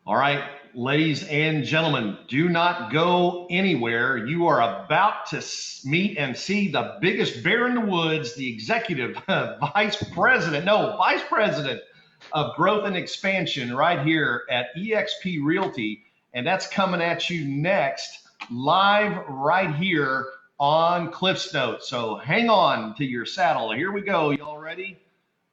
All right, ladies and gentlemen, do not go anywhere. You are about to meet and see the biggest bear in the woods, the executive vice president of growth and expansion right here at eXp Realty. And that's coming at you next, live right here on Cliff's Notes. So hang on to your saddle. Here we go. Y'all ready?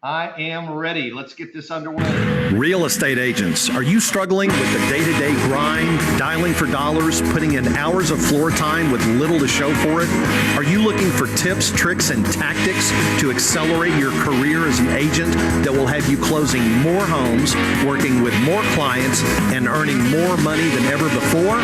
I am ready. Let's get this underway. Real estate agents, are you struggling with the day-to-day grind, dialing for dollars, putting in hours of floor time with little to show for it? Are you looking for tips, tricks, and tactics to accelerate your career as an agent that will have you closing more homes, working with more clients, and earning more money than ever before?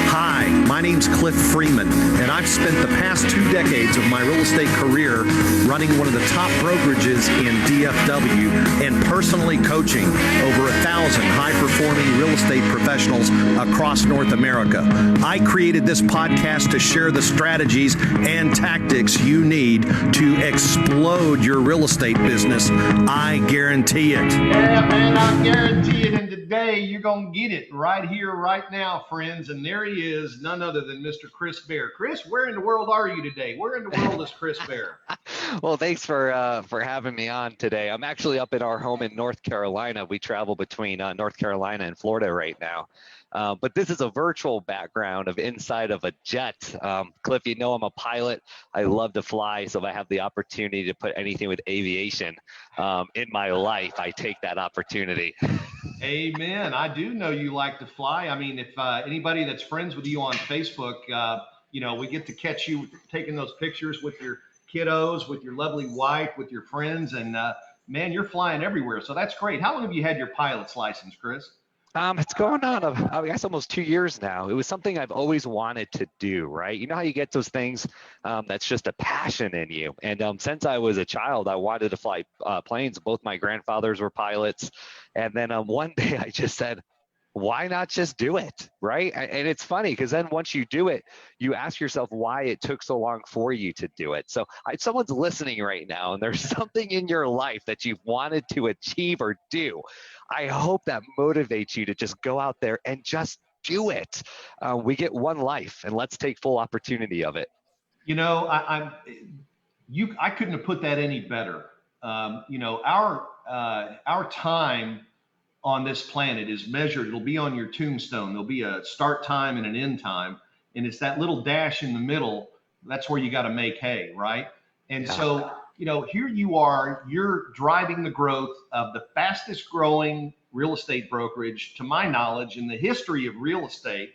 Hi, my name's Cliff Freeman, and I've spent the past 2 decades of my real estate career running one of the top brokerages in DFW and personally coaching over 1,000 high-performing real estate professionals across North America. I created this podcast to share the strategies and tactics you need to explode your real estate business. I guarantee it. Yeah, man, I guarantee it. And today you're going to get it right here, right now, friends. And there he is, none other than Mr. Chris Bear. Chris, where in the world are you today? Where in the world is Chris Bear? Well, thanks for having me on today. I'm actually up at our home in North Carolina. We travel between North Carolina and Florida right now. But this is a virtual background of inside of a jet. Cliff, you know I'm a pilot. I love to fly, so if I have the opportunity to put anything with aviation in my life, I take that opportunity. Amen. I do know you like to fly. I mean, if anybody that's friends with you on Facebook, we get to catch you taking those pictures with your kiddos, with your lovely wife, with your friends, and man, you're flying everywhere. So that's great. How long have you had your pilot's license, Chris? It's going on, I guess, almost 2 years now. It was something I've always wanted to do, right? You know how you get those things that's just a passion in you. And since I was a child, I wanted to fly planes. Both my grandfathers were pilots. And then one day I just said, why not just do it, right? And it's funny because then once you do it, you ask yourself why it took so long for you to do it. So if someone's listening right now and there's something in your life that you've wanted to achieve or do, I hope that motivates you to just go out there and just do it. We get one life, and let's take full opportunity of it. You know, I couldn't have put that any better. Our time on this planet is measured. It'll be on your tombstone. There'll be a start time and an end time, and it's that little dash in the middle. That's where you got to make hay, right? And so, here you are, you're driving the growth of the fastest growing real estate brokerage, to my knowledge, in the history of real estate.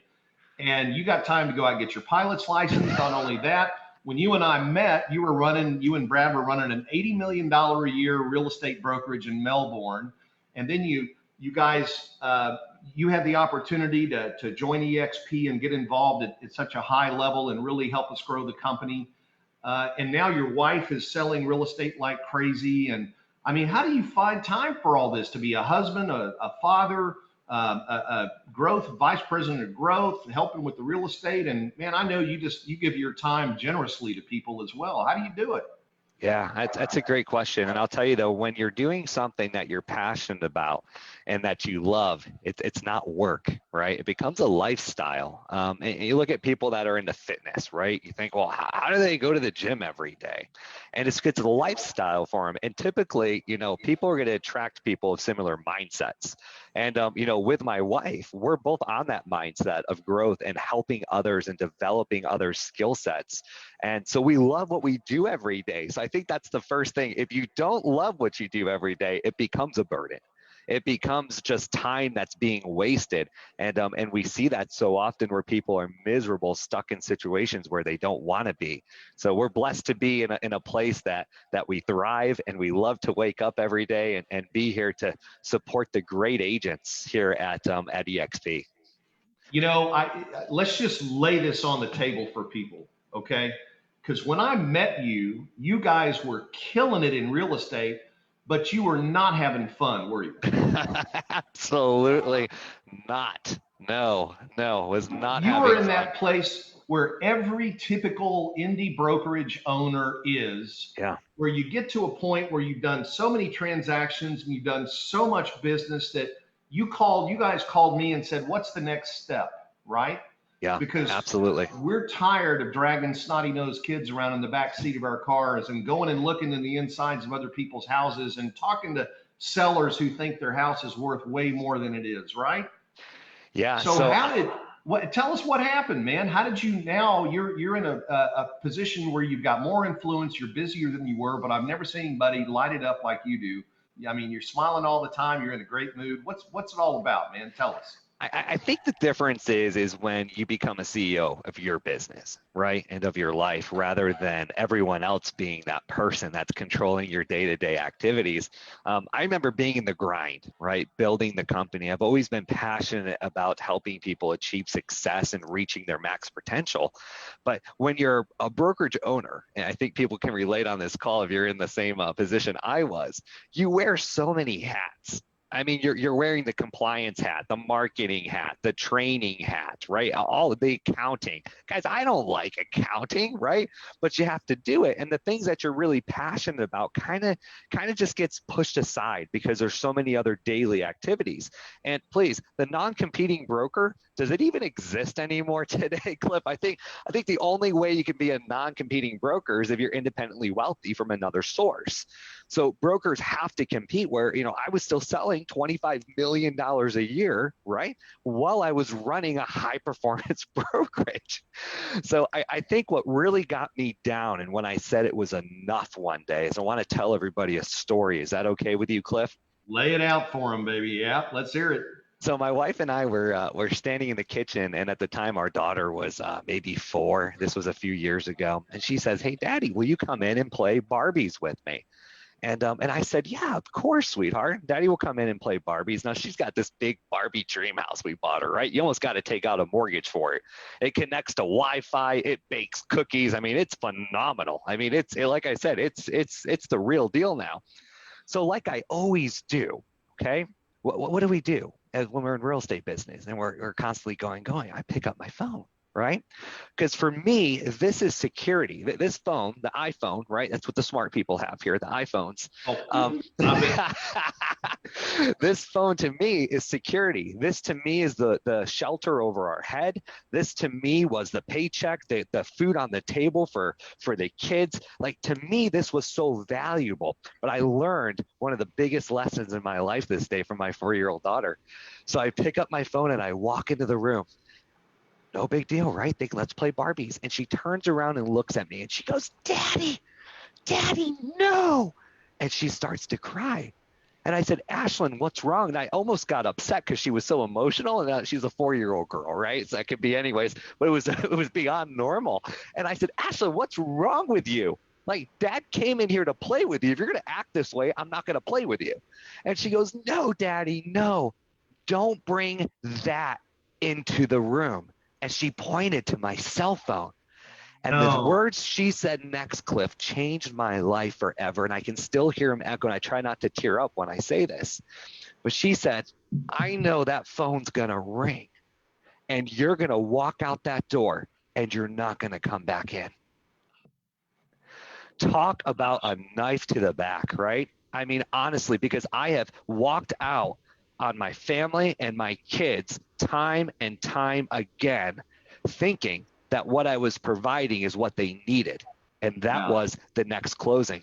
And you got time to go out and get your pilot's license. Not only that, when you and I met, you and Brad were running an $80 million a year real estate brokerage in Melbourne. And then you guys, you had the opportunity to join eXp and get involved at such a high level and really help us grow the company. And now your wife is selling real estate like crazy. And I mean, how do you find time for all this, to be a husband, a father, a growth vice president of growth, helping with the real estate? And man, I know you give your time generously to people as well. How do you do it? Yeah, that's a great question. And I'll tell you though, when you're doing something that you're passionate about and that you love, it's not work, right? It becomes a lifestyle. And you look at people that are into fitness, right? You think, well, how do they go to the gym every day? And it's a lifestyle for them. And typically, people are going to attract people of similar mindsets. And, with my wife, we're both on that mindset of growth and helping others and developing others' skill sets. And so we love what we do every day. So I think that's the first thing. If you don't love what you do every day, it becomes a burden. It becomes just time that's being wasted. And we see that so often where people are miserable, stuck in situations where they don't want to be. So we're blessed to be in a place that we thrive, and we love to wake up every day and be here to support the great agents here at eXp. Let's just lay this on the table for people, okay? Because when I met you, you guys were killing it in real estate, but you were not having fun, were you? Absolutely not. No, was not. You were in that place where every typical indie brokerage owner is, where you get to a point where you've done so many transactions and you've done so much business that you guys called me and said, what's the next step, right? Yeah, Because absolutely. we're tired of dragging snotty-nosed kids around in the back seat of our cars and going and looking in the insides of other people's houses and talking to sellers who think their house is worth way more than it is, right? Yeah. So So tell us what happened, man. How did you, now you're in a position where you've got more influence, you're busier than you were, but I've never seen anybody light it up like you do. I mean, you're smiling all the time, you're in a great mood. What's it all about, man? Tell us. I think the difference is when you become a CEO of your business, right? And of your life, rather than everyone else being that person that's controlling your day-to-day activities. I remember being in the grind, right? Building the company. I've always been passionate about helping people achieve success and reaching their max potential. But when you're a brokerage owner, and I think people can relate on this call if you're in the same position I was, you wear so many hats. I mean, you're wearing the compliance hat, the marketing hat, the training hat, right? All of the accounting. Guys, I don't like accounting, right? But you have to do it. And the things that you're really passionate about kind of just gets pushed aside because there's so many other daily activities. And please, the non-competing broker, does it even exist anymore today, Cliff? I think the only way you can be a non-competing broker is if you're independently wealthy from another source. So brokers have to compete where, I was still selling $25 million a year, right? While I was running a high performance brokerage. So I think what really got me down, and when I said it was enough one day, is I want to tell everybody a story. Is that okay with you, Cliff? Lay it out for them, baby. Yeah, let's hear it. So my wife and I were standing in the kitchen, and at the time our daughter was maybe 4. This was a few years ago, and she says, "Hey, Daddy, will you come in and play Barbies with me?" And I said, "Yeah, of course, sweetheart. Daddy will come in and play Barbies." Now she's got this big Barbie dream house we bought her, right? You almost got to take out a mortgage for it. It connects to Wi-Fi. It bakes cookies. I mean, it's phenomenal. I mean, like I said, it's the real deal now. So like I always do, okay? What do we do as when we're in real estate business and we're constantly going? I pick up my phone, right? Because for me, this is security. This phone, the iPhone, right? That's what the smart people have here, the iPhones. This phone to me is security. This to me is the shelter over our head. This to me was the paycheck, the food on the table for the kids. Like, to me, this was so valuable. But I learned one of the biggest lessons in my life this day from my 4-year-old daughter. So I pick up my phone and I walk into the room. No big deal, right? Let's play Barbies. And she turns around and looks at me and she goes, Daddy, no. And she starts to cry. And I said, Ashlyn, what's wrong? And I almost got upset because she was so emotional. And she's a 4-year-old girl, right? So that could be anyways, but it was beyond normal. And I said, Ashlyn, what's wrong with you? Like, Dad came in here to play with you. If you're going to act this way, I'm not going to play with you. And she goes, no, Daddy, no. Don't bring that into the room. And she pointed to my cell phone. And the words she said next, Cliff, changed my life forever. And I can still hear them echo. And I try not to tear up when I say this. But she said, I know that phone's going to ring. And you're going to walk out that door. And you're not going to come back in. Talk about a knife to the back, right? I mean, honestly, because I have walked out on my family and my kids time and time again, thinking that what I was providing is what they needed. And that was the next closing,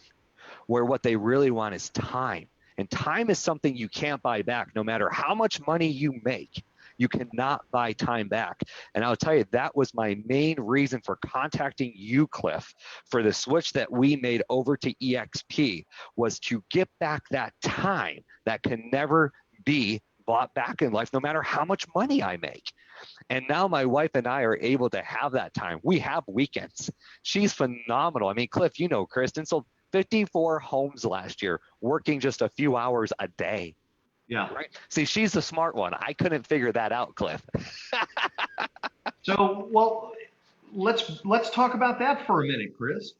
where what they really want is time. And time is something you can't buy back. No matter how much money you make, you cannot buy time back. And I'll tell you, that was my main reason for contacting you, Cliff, for the switch that we made over to eXp, was to get back that time that can never be bought back in life, no matter how much money I make. And now my wife and I are able to have that time. We have weekends. She's phenomenal. I mean, Cliff, you know, Kristen sold 54 homes last year, working just a few hours a day. Yeah. Right. See, she's the smart one. I couldn't figure that out, Cliff. So, well, let's talk about that for a minute, Chris.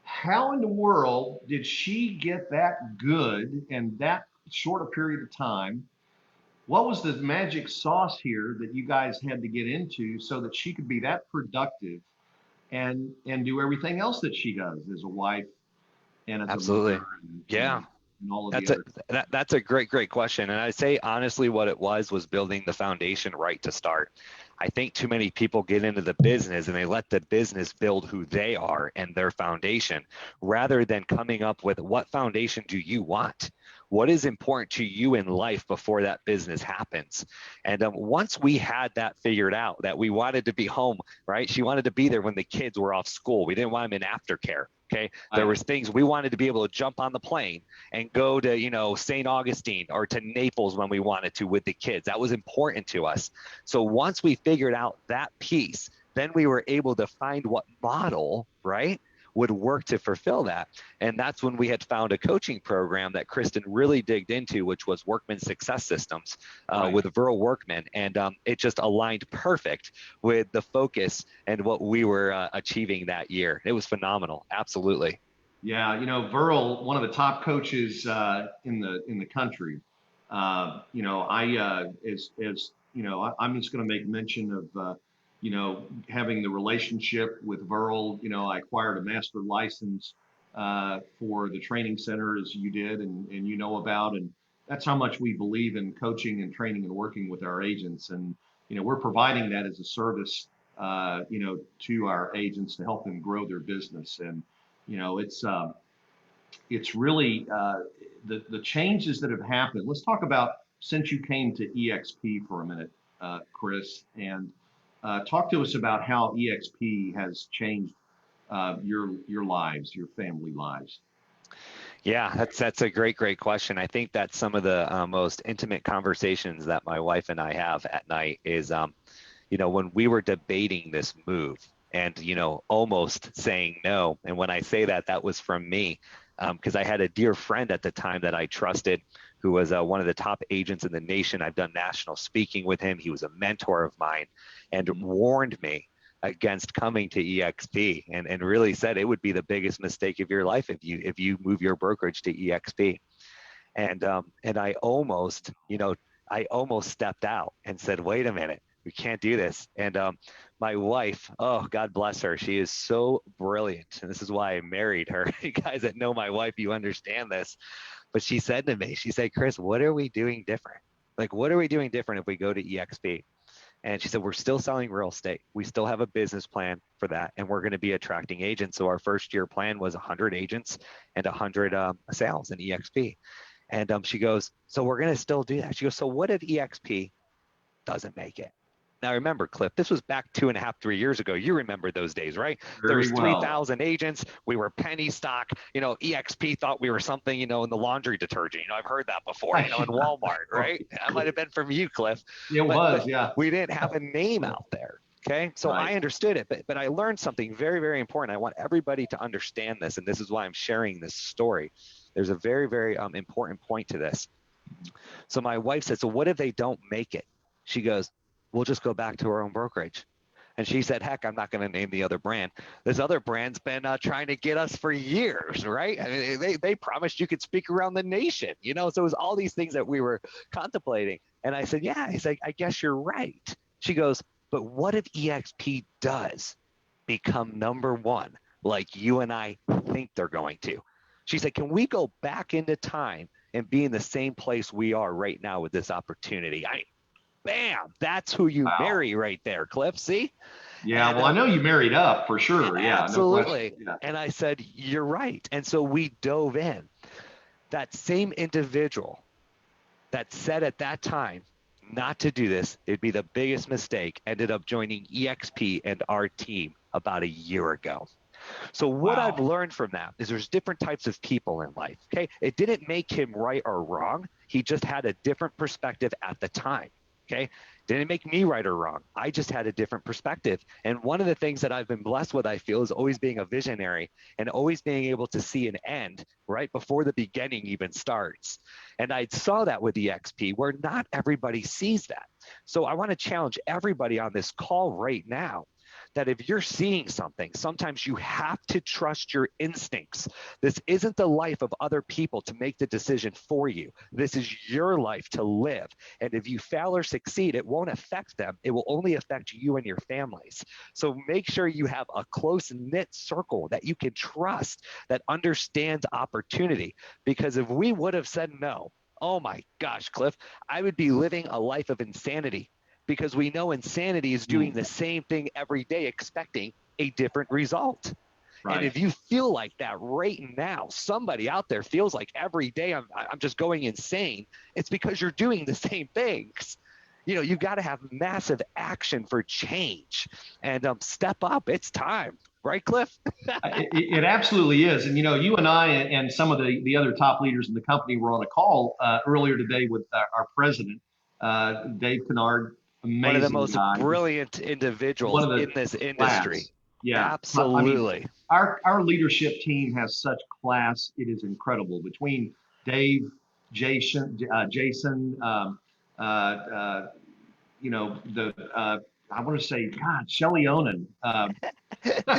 How in the world did she get that good in that short a period of time? What was the magic sauce here that you guys had to get into so that she could be that productive and do everything else that she does as a wife and as Absolutely. a mother? Yeah. and all of the That's a other. that's a great question. And I'd say honestly what it was building the foundation right to start. I think too many people get into the business and they let the business build who they are and their foundation rather than coming up with what foundation do you want? What is important to you in life before that business happens? And once we had that figured out, that we wanted to be home, right? She wanted to be there when the kids were off school. We didn't want them in aftercare. Okay. There was things we wanted to be able to jump on the plane and go to, St. Augustine or to Naples when we wanted to with the kids. That was important to us. So once we figured out that piece, then we were able to find what model, right, would work to fulfill that. And that's when we had found a coaching program that Kristen really digged into, which was Workman Success Systems with Verl Workman. And it just aligned perfect with the focus and what we were achieving that year. It was phenomenal. Absolutely. Yeah, Verl, one of the top coaches in the country. I'm just going to make mention of having the relationship with Verl. I acquired a master license for the training center, as you did, and about, and that's how much we believe in coaching and training and working with our agents. And we're providing that as a service, to our agents to help them grow their business. And it's really the changes that have happened. Let's talk about, since you came to eXp for a minute, Chris, and talk to us about how eXp has changed your lives, your family lives. Yeah, that's a great question. I think that's some of the most intimate conversations that my wife and I have at night is, when we were debating this move and, almost saying no. And when I say that, that was from me, because I had a dear friend at the time that I trusted who was one of the top agents in the nation. I've done national speaking with him. He was a mentor of mine and warned me against coming to eXp and really said it would be the biggest mistake of your life if you move your brokerage to eXp. And I almost stepped out and said, wait a minute, we can't do this. And my wife, oh, God bless her, she is so brilliant. And this is why I married her. You guys that know my wife, you understand this. But she said to me, she said, Chris, what are we doing different? Like, what are we doing different if we go to eXp? And she said, we're still selling real estate. We still have a business plan for that. And we're going to be attracting agents. So our first year plan was 100 agents and 100 sales in eXp. And she goes, so we're going to still do that. She goes, so what if eXp doesn't make it? Now, remember, Cliff, this was back 2.5, 3 years ago. You remember those days, right? There was 3,000 agents. We were penny stock. eXp thought we were something, in the laundry detergent. I've heard that before, in Walmart, right? That might have been from you, Cliff. Yeah. We didn't have a name out there. Okay. So I understood it, but I learned something very, very important. I want everybody to understand this. And this is why I'm sharing this story. There's a very, very important point to this. So my wife said, so what if they don't make it? She goes, we'll just go back to our own brokerage. And she said, heck, I'm not going to name the other brand. This other brand's been trying to get us for years, right? I mean, they promised you could speak around the nation, so it was all these things that we were contemplating. And I said, yeah, he's like, I guess you're right. She goes, but what if eXp does become number one, like you and I think they're going to? She said, can we go back into time and be in the same place we are right now with this opportunity? Bam, that's who you marry right there, Cliff. See? Yeah, well, I know you married up for sure. Yeah, absolutely. No question. And I said, you're right. And so we dove in. That same individual that said at that time not to do this, it'd be the biggest mistake, ended up joining eXp and our team about a year ago. So what I've learned from that is there's different types of people in life. Okay. It didn't make him right or wrong. He just had a different perspective at the time. Okay. Didn't make me right or wrong. I just had a different perspective. And one of the things that I've been blessed with, I feel, is always being a visionary and always being able to see an end right before the beginning even starts. And I saw that with eXp, where not everybody sees that. So I want to challenge everybody on this call right now that if you're seeing something, sometimes you have to trust your instincts. This isn't the life of other people to make the decision for you. This is your life to live. And if you fail or succeed, it won't affect them. It will only affect you and your families. So make sure you have a close-knit circle that you can trust, that understands opportunity. Because if we would have said no, oh my gosh, Cliff, I would be living a life of insanity, because we know insanity is doing the same thing every day, expecting a different result. Right. And if you feel like that right now, somebody out there feels like every day I'm just going insane, it's because you're doing the same things. You know, you've got to have massive action for change, and step up. It's time. Right, Cliff? It absolutely is. And, you know, you and I and some of the other top leaders in the company were on a call earlier today with our president, Dave Kennard, amazing one of the most guy. brilliant individuals in this industry. Class. Yeah. Absolutely. I mean, our leadership team has such class. It is incredible. Between Dave, Jason, you know, I want to say, God, Shelly Onan.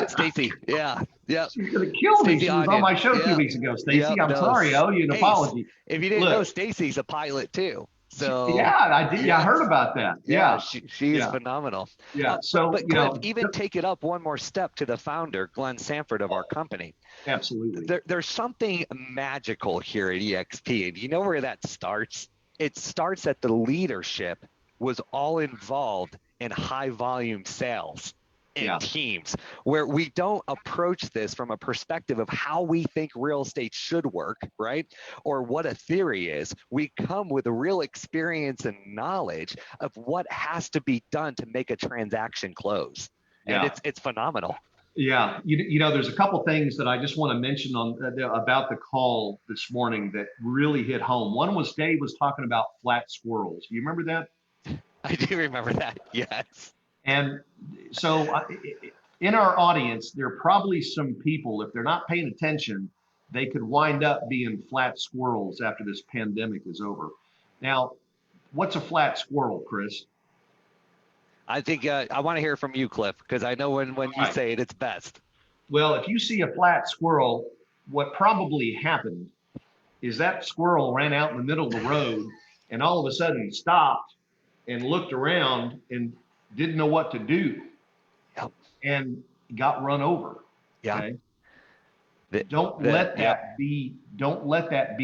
Stacy, yeah. She's going to kill me. She was on my show 2 weeks ago. Stacy, I'm sorry. I owe you an apology. If you didn't know, Stacy's a pilot too. So yeah, I did. Yeah, I heard about that. Yeah, she is phenomenal. Yeah. So, but you Cliff, know, even take it up one more step to the founder, Glenn Sanford of our company. Absolutely. There's something magical here at eXp, and you know where that starts? It starts at the leadership was all involved in high volume sales in teams, where we don't approach this from a perspective of how we think real estate should work, right? Or what a theory is. We come with a real experience and knowledge of what has to be done to make a transaction close. And it's phenomenal. Yeah, you know, there's a couple things that I just want to mention on about the call this morning that really hit home. One was Dave was talking about flat squirrels. You remember that? I do remember that. Yes. And so in our audience, there are probably some people, if they're not paying attention, they could wind up being flat squirrels after this pandemic is over. Now, what's a flat squirrel, Chris? I think I want to hear from you, Cliff, because I know when you say it, it's best. Well, if you see a flat squirrel, what probably happened is that squirrel ran out in the middle of the road and all of a sudden stopped and looked around and didn't know what to do, and got run over. Okay. Don't let that be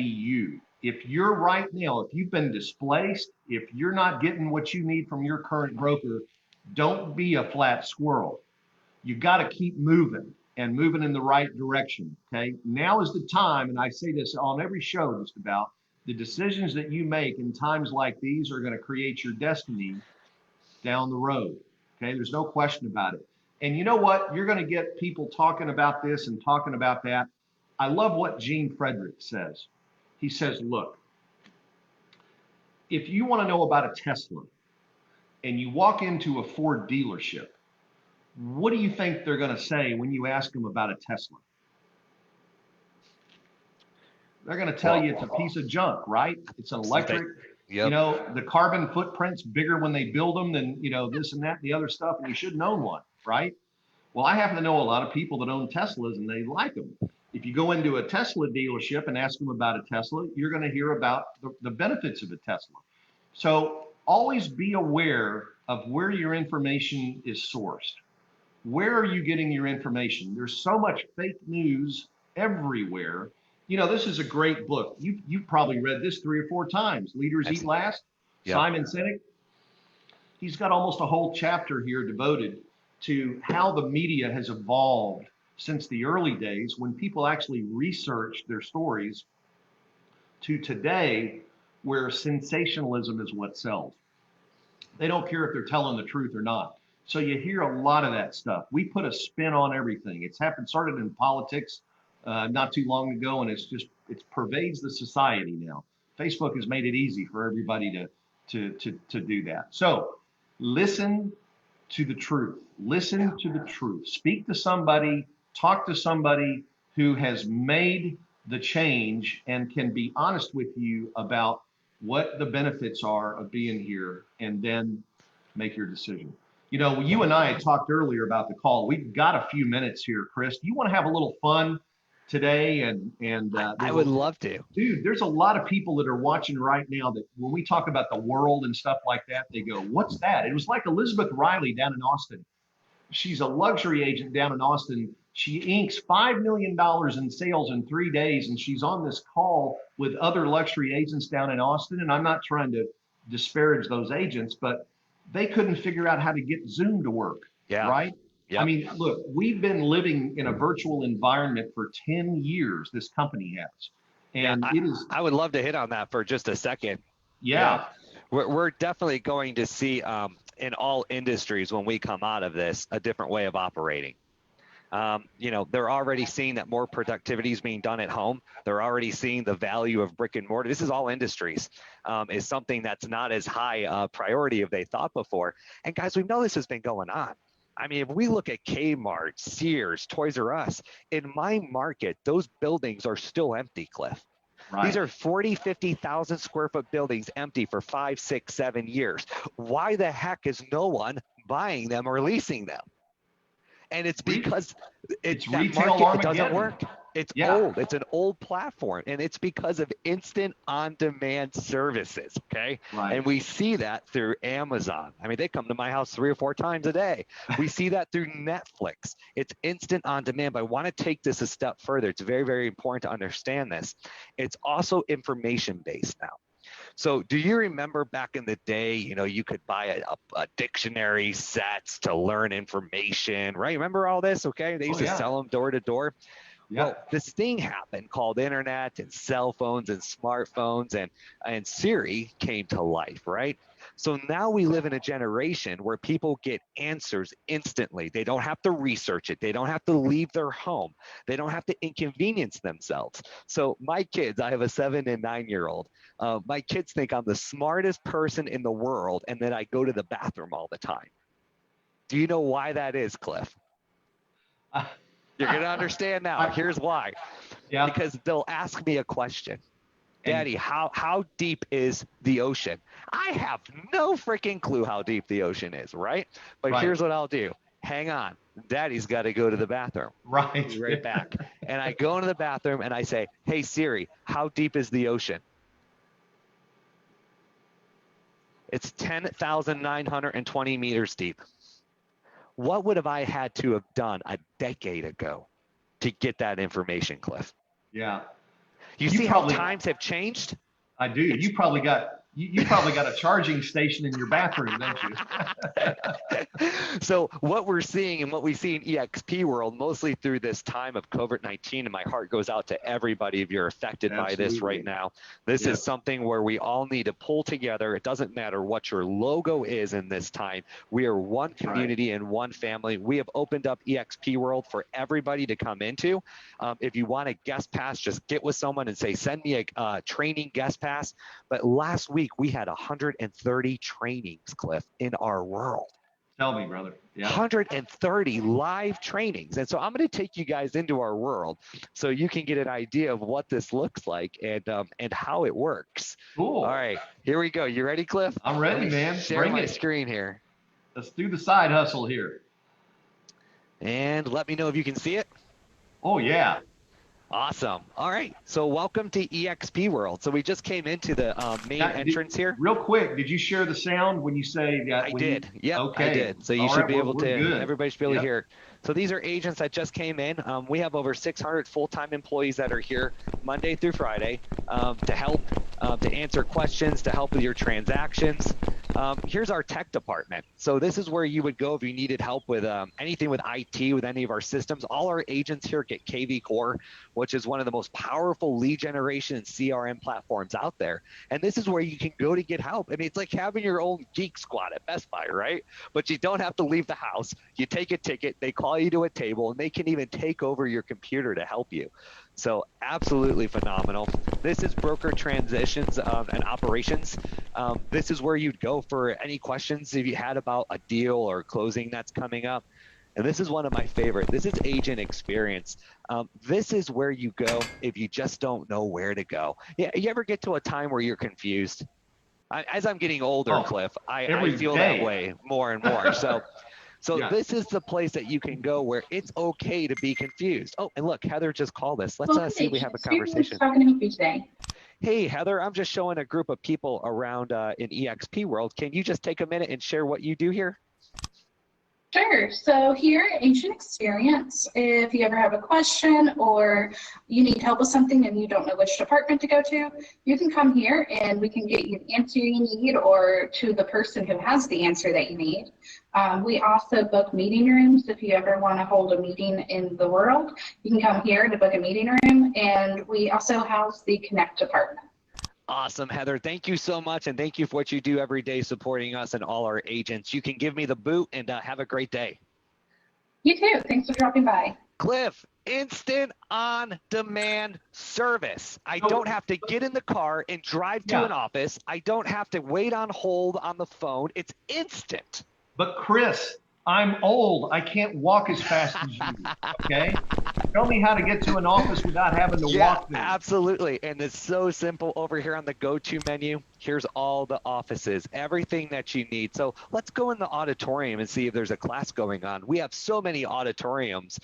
you. If you're right now, if you've been displaced, if you're not getting what you need from your current broker, don't be a flat squirrel. You got to keep moving and moving in the right direction. Okay. Now is the time, and I say this on every show just about, the decisions that you make in times like these are going to create your destiny down the road. Okay, there's no question about it. And you know what? You're going to get people talking about this and talking about that. I love what Gene Frederick says. He says, look, if you want to know about a Tesla and you walk into a Ford dealership, what do you think they're going to say when you ask them about a Tesla? They're going to tell you it's a piece of junk, right? It's an electric. You know, the carbon footprint's bigger when they build them than, you know, this and that and the other stuff, and you shouldn't own one, right? Well, I happen to know a lot of people that own Teslas and they like them. If you go into a Tesla dealership and ask them about a Tesla, you're going to hear about the benefits of a Tesla. So always be aware of where your information is sourced. Where are you getting your information? There's so much fake news everywhere. You know, this is a great book. You've probably read this 3 or 4 times. Leaders Eat Last, Simon Sinek. He's got almost a whole chapter here devoted to how the media has evolved since the early days when people actually researched their stories to today, where sensationalism is what sells. They don't care if they're telling the truth or not. So you hear a lot of that stuff. We put a spin on everything. Started in politics not too long ago, and it pervades the society now. Facebook has made it easy for everybody to do that. So listen to the truth. Listen to the truth. Speak to somebody, talk to somebody who has made the change and can be honest with you about what the benefits are of being here, and then make your decision. You know, you and I had talked earlier about the call. We've got a few minutes here, Chris. Do you want to have a little fun today? I would love to. Dude, there's a lot of people that are watching right now that when we talk about the world and stuff like that, they go, "What's that?" It was like Elizabeth Riley down in Austin. She's a luxury agent down in Austin. She inks $5 million in sales in 3 days, and she's on this call with other luxury agents down in Austin. And I'm not trying to disparage those agents, but they couldn't figure out how to get Zoom to work. Yeah. Right. Yep. I mean, look, we've been living in a virtual environment for 10 years. This company has, and yeah, it is. I would love to hit on that for just a second. Yeah. We're definitely going to see in all industries when we come out of this a different way of operating. You know, they're already seeing that more productivity is being done at home. They're already seeing the value of brick and mortar. This is all industries, is something that's not as high priority as they thought before. And guys, we know this has been going on. I mean, if we look at Kmart, Sears, Toys R Us, in my market, those buildings are still empty, Cliff. Right. These are 40, 50,000 square foot buildings empty for 5, 6, 7 years. Why the heck is no one buying them or leasing them? And it's because it's that retail market doesn't work. It's old. It's an old platform, and it's because of instant on-demand services, okay? Right. And we see that through Amazon. I mean, they come to my house 3 or 4 times a day. We see that through Netflix. It's instant on-demand, but I want to take this a step further. It's very, very important to understand this. It's also information-based now. So do you remember back in the day, you know, you could buy a dictionary sets to learn information, right? Remember all this? Okay. They used to sell them door to door. Yeah. Well, this thing happened called internet and cell phones and smartphones, and Siri came to life, right? So now we live in a generation where people get answers instantly. They don't have to research it. They don't have to leave their home. They don't have to inconvenience themselves. So my kids, I have a 7 and 9-year-old. My kids think I'm the smartest person in the world, and then I go to the bathroom all the time. Do you know why that is, Cliff? You're going to understand now. Here's why. Yeah. Because they'll ask me a question. Daddy, how deep is the ocean? I have no freaking clue how deep the ocean is, right? But here's what I'll do. Hang on. Daddy's got to go to the bathroom. Right. Be right back. And I go into the bathroom and I say, hey, Siri, how deep is the ocean? It's 10,920 meters deep. What would have I had to have done a decade ago to get that information, Cliff? Yeah. You see how times have changed? I do. You probably got a charging station in your bathroom, don't you? So what we're seeing and what we see in eXp world, mostly through this time of COVID-19, and my heart goes out to everybody if you're affected by this right now. This is something where we all need to pull together. It doesn't matter what your logo is in this time. We are one community and one family. We have opened up eXp world for everybody to come into. If you want a guest pass, just get with someone and say, send me a training guest pass. But last week, we had 130 trainings, Cliff, in our world. Tell me, brother. Yeah. 130 live trainings. And so I'm going to take you guys into our world so you can get an idea of what this looks like and how it works. Cool. All right, here we go. You ready, Cliff? I'm ready, man. Share my screen here. Let's do the side hustle here. And let me know if you can see it. Oh, yeah. Awesome. All right. So welcome to eXp world. So we just came into the main entrance here. Real quick, did you share the sound when you say that? I did. Yeah, okay. I did. So you should be able to, everybody should be able to hear. So these are agents that just came in. We have over 600 full-time employees that are here Monday through Friday to help, to answer questions, to help with your transactions. Here's our tech department. So this is where you would go if you needed help with anything with IT, with any of our systems. All our agents here get KV Core, which is one of the most powerful lead generation and CRM platforms out there. And this is where you can go to get help. I mean, it's like having your own geek squad at Best Buy, right? But you don't have to leave the house. You take a ticket, they call you to a table, and they can even take over your computer to help you. So absolutely phenomenal. This is broker transitions and operations. This is where you'd go for any questions if you had about a deal or closing that's coming up. And this is one of my favorite. This is agent experience. This is where you go if you just don't know where to go. Yeah, you ever get to a time where you're confused? As I'm getting older, Oh, Cliff, I every feel day. that way more and more. So Yeah. this is the place that you can go where it's okay to be confused. Oh, and look, Heather just called us. Let's Welcome see to if we have a eXp Realty. conversation. How can I help you today? Hey, Heather, I'm just showing a group of people around in eXp World. Can you just take a minute and share what you do here? Sure. So here at Agent Experience, if you ever have a question or you need help with something and you don't know which department to go to, you can come here and we can get you the answer you need or to the person who has the answer that you need. We also book meeting rooms. If you ever want to hold a meeting in the world, you can come here to book a meeting room. And we also house the Connect department. Awesome, Heather. Thank you so much. And thank you for what you do every day supporting us and all our agents. You can give me the boot and have a great day. You too. Thanks for dropping by. Cliff, instant on demand service. I don't have to get in the car and drive to an office. I don't have to wait on hold on the phone. It's instant. But Chris, I'm old. I can't walk as fast as you. Okay. Tell me how to get to an office without having to walk there. Absolutely. And it's so simple over here on the go-to menu. Here's all the offices, everything that you need. So let's go in the auditorium and see if there's a class going on. We have so many auditoriums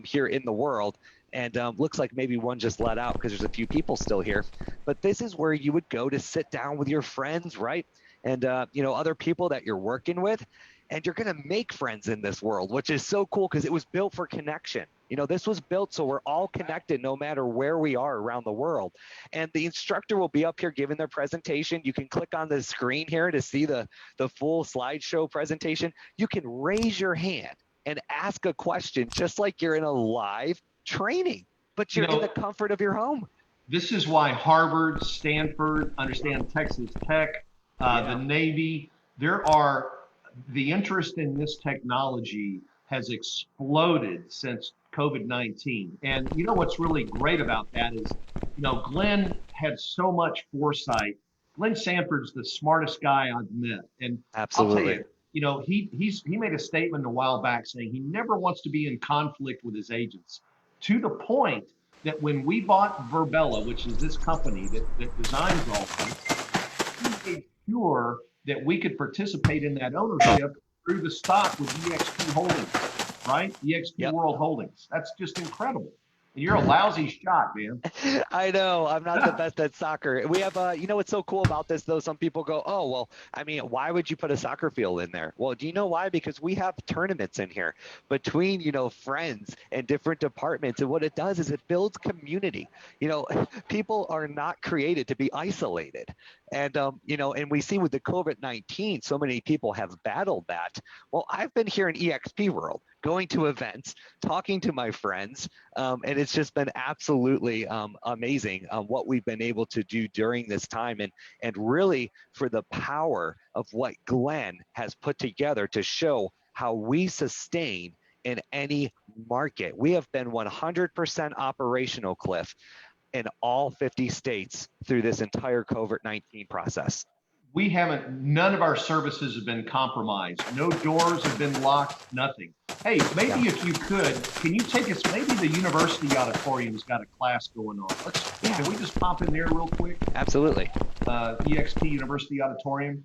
here in the world. And looks like maybe one just let out because there's a few people still here. But this is where you would go to sit down with your friends, right? And, other people that you're working with. And you're going to make friends in this world, which is so cool because it was built for connection. This was built so we're all connected no matter where we are around the world. And the instructor will be up here giving their presentation. You can click on the screen here to see the full slideshow presentation. You can raise your hand and ask a question just like you're in a live training, but you're in the comfort of your home. This is why Harvard, Stanford, understand Texas Tech, the Navy, the interest in this technology has exploded since COVID-19. And what's really great about that is, Glenn had so much foresight. Glenn Sanford's the smartest guy I've met. And absolutely, I'll tell you, he made a statement a while back saying he never wants to be in conflict with his agents, to the point that when we bought Verbella, which is this company that designs all this, he made sure that we could participate in that ownership through the stock with eXp Holdings, right? eXp World Holdings. That's just incredible. And you're a lousy shot, man. I know. I'm not the best at soccer. We have, what's so cool about this, though? Some people go, oh, well, why would you put a soccer field in there? Well, do you know why? Because we have tournaments in here between, friends and different departments. And what it does is it builds community. People are not created to be isolated. And, and we see with the COVID-19, so many people have battled that. Well, I've been here in eXp World, going to events, talking to my friends, and it's just been absolutely amazing what we've been able to do during this time, and really for the power of what Glenn has put together to show how we sustain in any market. We have been 100% operational, Cliff, in all 50 states through this entire COVID-19 process. None of our services have been compromised. No doors have been locked, nothing. Hey, maybe if you can you take us, maybe the university auditorium's got a class going on. Can we just pop in there real quick? Absolutely. eXp University Auditorium.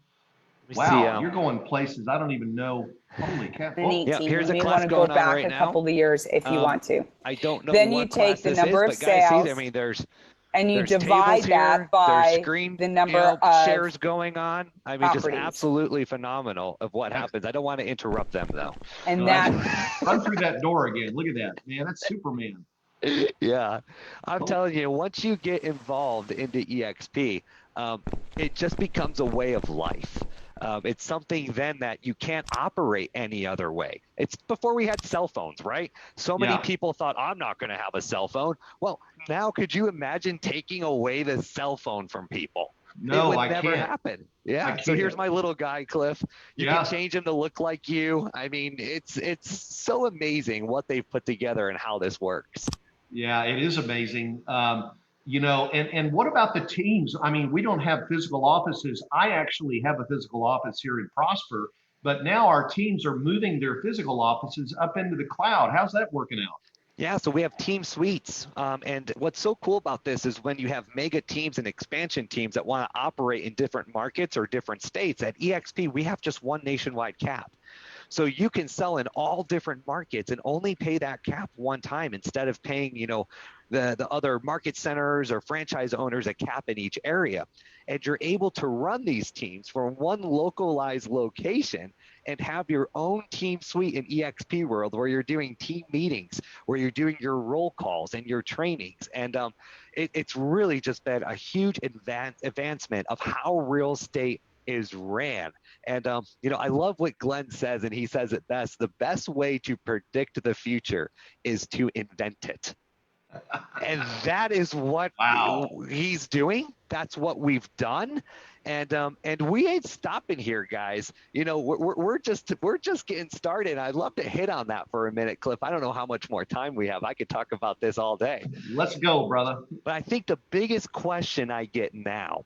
Wow, you're going places I don't even know. Holy cow. Here's a class want to going go on back right a now. couple of years if you want to. I don't know. Then what you take the class number this of is, but guys, sales, see, there's and you there's divide tables that here, by there's screen, the number of shares going on. Just properties. Absolutely phenomenal of what happens. I don't want to interrupt them though. And that run through that door again. Look at that, man. That's Superman. Yeah, I'm telling you, once you get involved into eXp, it just becomes a way of life. It's something then that you can't operate any other way. It's before we had cell phones, right? So many people thought, I'm not going to have a cell phone. Well, now could you imagine taking away the cell phone from people? No, it would I never can't. happen. Yeah. So here's my little guy, Cliff. You can change him to look like you. It's so amazing what they've put together and how this works. Yeah, it is amazing. And what about the teams? We don't have physical offices. I actually have a physical office here in Prosper, but now our teams are moving their physical offices up into the cloud. How's that working out? Yeah, so we have team suites. And what's so cool about this is when you have mega teams and expansion teams that want to operate in different markets or different states, at eXp, we have just one nationwide cap. So you can sell in all different markets and only pay that cap one time instead of paying, the other market centers or franchise owners a cap in each area. And you're able to run these teams from one localized location and have your own team suite in eXp world where you're doing team meetings, where you're doing your roll calls and your trainings. And it's really just been a huge advancement of how real estate is ran. And, I love what Glenn says, and he says it best. The best way to predict the future is to invent it. And that is what he's doing. That's what we've done. And we ain't stopping here, guys. We're just getting started. I'd love to hit on that for a minute, Cliff. I don't know how much more time we have. I could talk about this all day. Let's go, brother. But I think the biggest question I get now,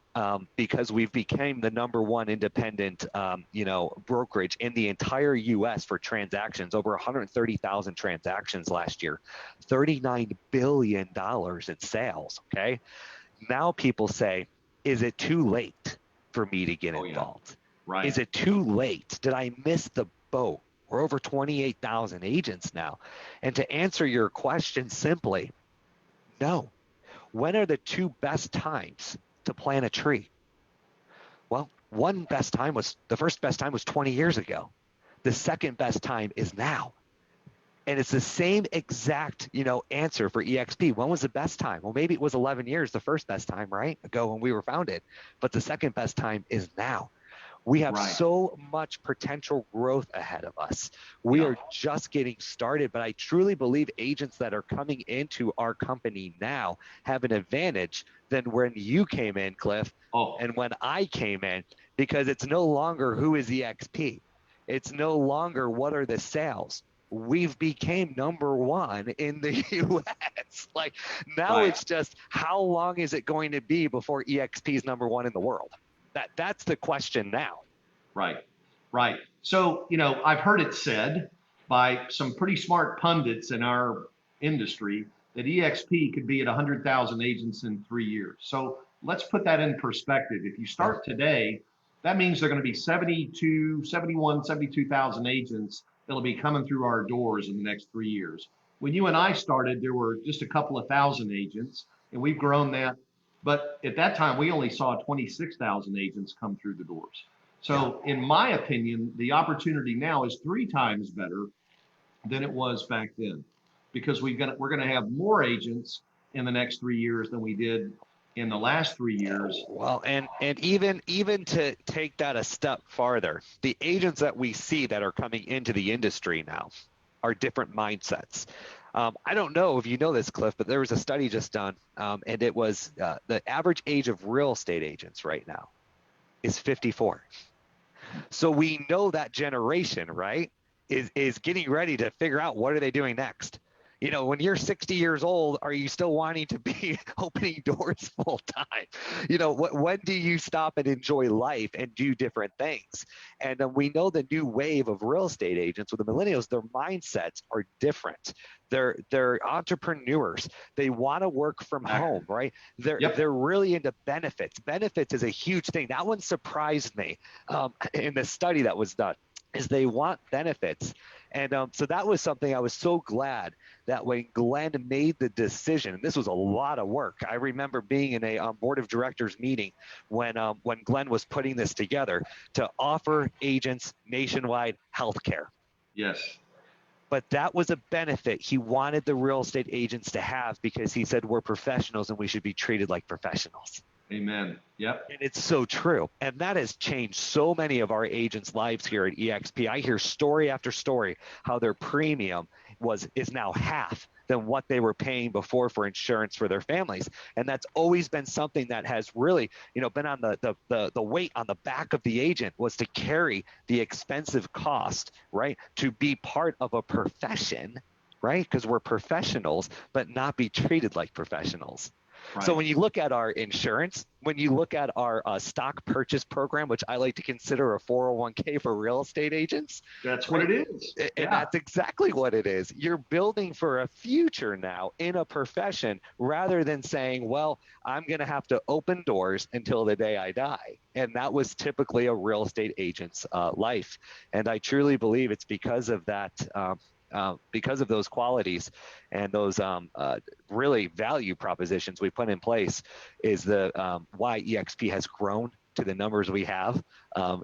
because we've become the #1 independent, brokerage in the entire U.S. for transactions, over 130,000 transactions last year, $39 billion in sales. Okay, now people say, is it too late for me to get involved? Right. Is it too late? Did I miss the boat? We're over 28,000 agents now. And to answer your question simply, no. When are the two best times to plant a tree? Well, the first best time was 20 years ago. The second best time is now. And it's the same exact, answer for eXp. When was the best time? Well, maybe it was 11 years, the first best time, right? Ago when we were founded. But the second best time is now. We have so much potential growth ahead of us. We are just getting started, but I truly believe agents that are coming into our company now have an advantage than when you came in, Cliff, and when I came in, because it's no longer who is eXp. It's no longer what are the sales. We've became #1 in the U.S. Like now it's just how long is it going to be before eXp is #1 in the world? That's the question now. Right. So, I've heard it said by some pretty smart pundits in our industry that eXp could be at 100,000 agents in 3 years. So let's put that in perspective. If you start today, that means there are going to be 72,000 agents that'll be coming through our doors in the next 3 years. When you and I started, there were just a couple of thousand agents, and we've grown that. But at that time, we only saw 26,000 agents come through the doors. So in my opinion, the opportunity now is 3 times better than it was back then, because we're going to have more agents in the next 3 years than we did in the last 3 years. Well, and even to take that a step farther, the agents that we see that are coming into the industry now are different mindsets. I don't know if you know this, Cliff, but there was a study just done, and it was the average age of real estate agents right now is 54. So we know that generation, right, is getting ready to figure out what are they doing next. When you're 60 years old, are you still wanting to be opening doors full time? When do you stop and enjoy life and do different things? And we know the new wave of real estate agents with the millennials, their mindsets are different. They're entrepreneurs. They want to work from home, right? They're really into benefits. Benefits is a huge thing. That one surprised me in the study that was done, is they want benefits. And so that was something I was so glad that when Glenn made the decision, and this was a lot of work. I remember being in a board of directors meeting when Glenn was putting this together to offer agents nationwide health care. Yes. But that was a benefit he wanted the real estate agents to have, because he said we're professionals and we should be treated like professionals. Amen. Yep. And it's so true. And that has changed so many of our agents' lives here at eXp. I hear story after story how their premium is now half than what they were paying before for insurance for their families. And that's always been something that has really, been on the weight on the back of the agent, was to carry the expensive cost, right, to be part of a profession, right, because we're professionals, but not be treated like professionals. So Right. when you look at our insurance, when you look at our stock purchase program, which I like to consider a 401k for real estate agents, That's what right? it is. And Yeah. that's exactly what it is. You're building for a future now in a profession rather than saying, well, I'm going to have to open doors until the day I die. And that was typically a real estate agent's life. And I truly believe it's because of that. Because of those qualities and those really value propositions we put in place is the why eXp has grown to the numbers we have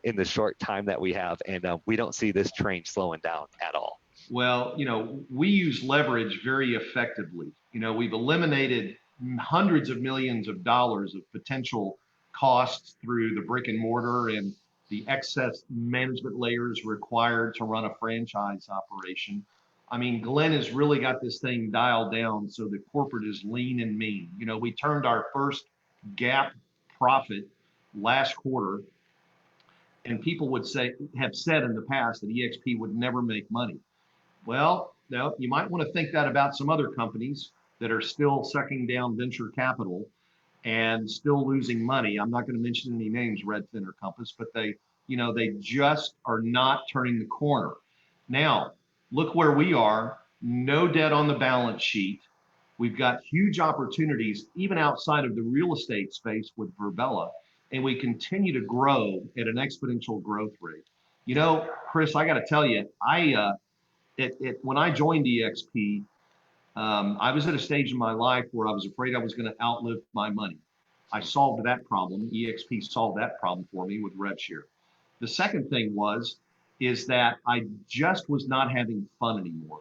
in the short time that we have. And we don't see this train slowing down at all. Well, we use leverage very effectively. We've eliminated hundreds of millions of dollars of potential costs through the brick and mortar and the excess management layers required to run a franchise operation. I mean, Glenn has really got this thing dialed down so the corporate is lean and mean. We turned our first GAAP profit last quarter, and people have said in the past that eXp would never make money. Well, now you might want to think that about some other companies that are still sucking down venture capital and still losing money. I'm not going to mention any names, Redfin or Compass, but they just are not turning the corner. Now, look where we are, no debt on the balance sheet. We've got huge opportunities even outside of the real estate space with Verbella, and we continue to grow at an exponential growth rate. Chris, I got to tell you, when I joined eXp, I was at a stage in my life where I was afraid I was going to outlive my money. I solved that problem. eXp solved that problem for me with RevShare. The second thing is that I just was not having fun anymore.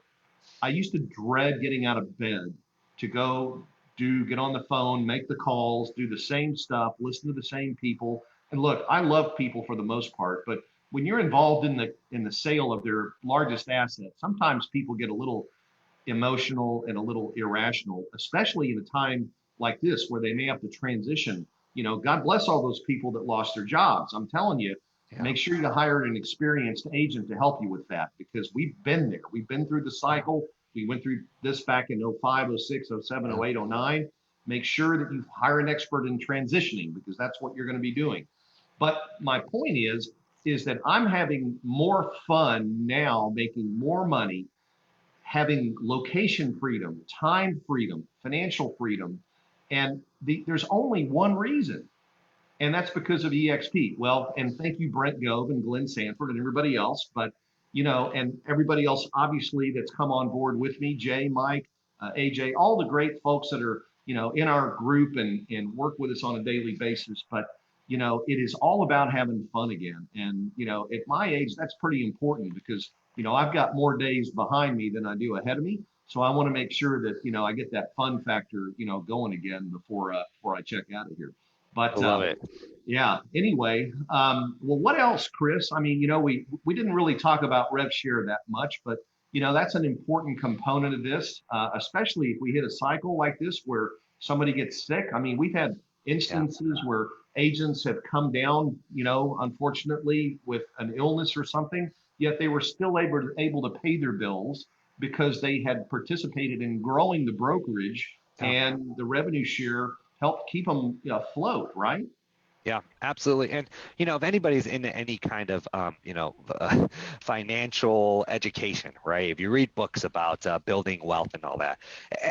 I used to dread getting out of bed to get on the phone, make the calls, do the same stuff, listen to the same people. And look, I love people for the most part, but when you're involved in the sale of their largest asset, sometimes people get a little emotional and a little irrational, especially in a time like this where they may have to transition. God bless all those people that lost their jobs. I'm telling you, make sure you hire an experienced agent to help you with that, because we've been there. We've been through the cycle. We went through this back in 05, 06, 07, 08, 09. Make sure that you hire an expert in transitioning, because that's what you're going to be doing. But my point is that I'm having more fun now, making more money, having location freedom, time freedom, financial freedom. And there's only one reason, and that's because of eXp. Well, and thank you, Brent Gove and Glenn Sanford and everybody else. But, and everybody else, obviously, that's come on board with me, Jay, Mike, AJ, all the great folks that are, in our group and work with us on a daily basis. But, it is all about having fun again. And, at my age, that's pretty important because, I've got more days behind me than I do ahead of me. So I want to make sure that, I get that fun factor, going again before I check out of here. But I love it. Yeah. Anyway, well, what else, Chris? I mean, we didn't really talk about RevShare that much, but that's an important component of this, especially if we hit a cycle like this where somebody gets sick. I mean, we've had instances where agents have come down, unfortunately, with an illness or something, yet they were still able to pay their bills because they had participated in growing the brokerage, and the revenue share helped keep them afloat, right? Yeah, absolutely. And, if anybody's in any kind of, financial education, right? If you read books about building wealth and all that,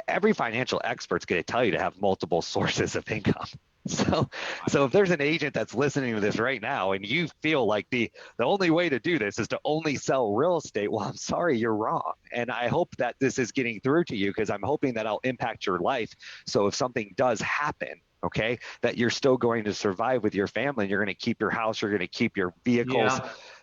every financial expert's going to tell you to have multiple sources of income. So if there's an agent that's listening to this right now and you feel like the only way to do this is to only sell real estate, well, I'm sorry, you're wrong. And I hope that this is getting through to you, because I'm hoping that I'll impact your life. So if something does happen, okay, that you're still going to survive with your family and you're going to keep your house, you're going to keep your vehicles.